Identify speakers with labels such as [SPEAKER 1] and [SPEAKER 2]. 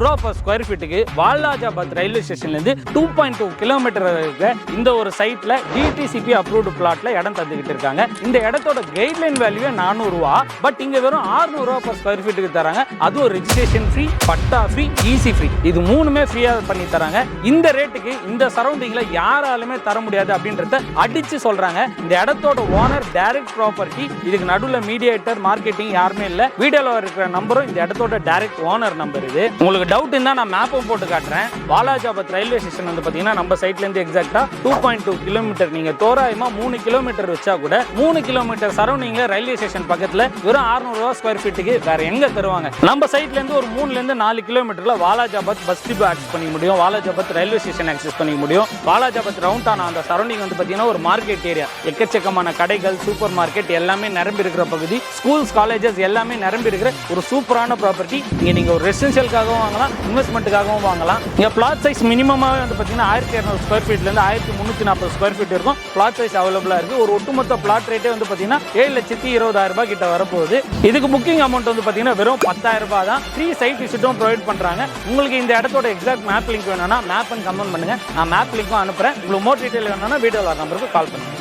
[SPEAKER 1] ரூபாய் per square ஃபீட்டுக்கு Walajabad railway ஸ்டேஷன்ல இருந்து 2.2 கிலோமீட்டர் இருக்க இந்த ஒரு சைட்ல டிடிசிபி அப்ரூவ்டு பிளாட்ல இடம் தந்துகிட்டு இருக்காங்க. இந்த இடத்தோட கைட்லைன் வேல்யூ 400 ரூபாய். பட் இங்க வெறும் 600 ரூபாய் per ஸ்கொயர் ஃபீட்டுக்கு தராங்க. அதுவும் ரெஜிஸ்ட்ரேஷன் ஃப்ரீ, பட்டா ஃப்ரீ, ஈசி ஃப்ரீ. இது மூணுமே ஃப்ரீயா பண்ணி தராங்க. இந்த ரேட்டுக்கு இந்த சரௌண்டிங்ல யாராலுமே தர முடியாது அப்படின்றத அடிச்சு சொல்றாங்க. இந்த இடத்தோட ஓனர் டைரக்ட் ப்ராப்பர்ட்டி. இதுக்கு நடுவுல மீடியேட்டர் மார்க்கெட்டிங் யாருமே இல்ல. வீடியோல இருக்கிற நம்பரும் இந்த இடத்தோட டைரக்ட் ஓனர் நம்பர். இது உங்களுக்கு டவுட் இருந்தா நான் மேப்பும் போட்டு காட்டுறேன். வாலாஜாபாத் ரயில்வே ஸ்டேஷன் வந்து பாத்தீங்கன்னா நம்ம சைட்ல இருந்து எக்ஸாக்ட்டா 2.2 கிலோமீட்டர். நீங்க தோராயமா 3 கிலோமீட்டர் வச்சா கூட 3 கிலோமீட்டர் சரௌண்டிங்ல ரயில்வே ஸ்டேஷன் பக்கத்துல வெறும் 600 ரூபாய் ஸ்கொயர் ஃபீட்டுக்கு வேற எங்க தருவாங்க? நம்ம சைட்ல இருந்து ஒரு 3ல இருந்து 4 கிலோமீட்டர்ல வாலாஜாபாத் பஸ் டிப்போ ஆக்சஸ் பண்ணிக்க முடியும். வாலாஜாபாத் ரயில்வே ஸ்டேஷன் ஆக்சஸ் பண்ணிக்க முடியும். வாலாஜாபாத் ரவுண்ட் ஆன அந்த சரௌண்டிங் வந்து பாத்தீங்கன்னா ஒரு மார்க்கெட் ஏரியா. எக்கச்சக்கமான கடைகள், சூப்பர் மார்க்கெட் எல்லாமே நிரம்பி இருக்கிற பகுதி. ஸ்கூல்ஸ், காலேஜஸ் எல்லாமே நிரம்பி இருக்கிற ஒரு சூப்பரான ப்ராப்பர்ட்டி. நீங்க ஒரு ரெசிடென்ஷியலுக்காகவும் வாங்கலாம், இன்வெஸ்ட்மெண்ட்டுக்காகவும் வாங்கலாம். இங்க பிளாட் சைஸ் மினிமமாவே வந்து பாத்தீங்கன்னா 1200 ஸ்கொயர் ஃபீட்ல இருந்து 1340 ஸ்கொயர் ஃபீட் இருக்கும். பிளாட் சைஸ் அவைலபிளா இருக்கு. ஒரு ஒட்டுமொத்த பிளாட் ரேட்டே வந்து பாத்தீங்கன்னா 7,20,000 ரூபாய் கிட்ட வரப்போகுது. இதுக்கு புக்கிங் அமௌண்ட் வந்து பாத்தீங்கன்னா வெறும் 10,000 ரூபாய் தான். ஃப்ரீ சைட் விசிட்டும் ப்ரொவைட் பண்றாங்க. உங்களுக்கு இந்த இடத்தோட எக்ஸாக்ட் மேப் லிங்க் வேணும்னா மேப் கமெண்ட் பண்ணுங்க. நான் மேப் லிங்க்கும் அனுப்புறேன். உங்களுக்கு மோர் டீடைல் வேணும்னா வீடியோல நம்பருக்கு கால் பண்ணுங்க.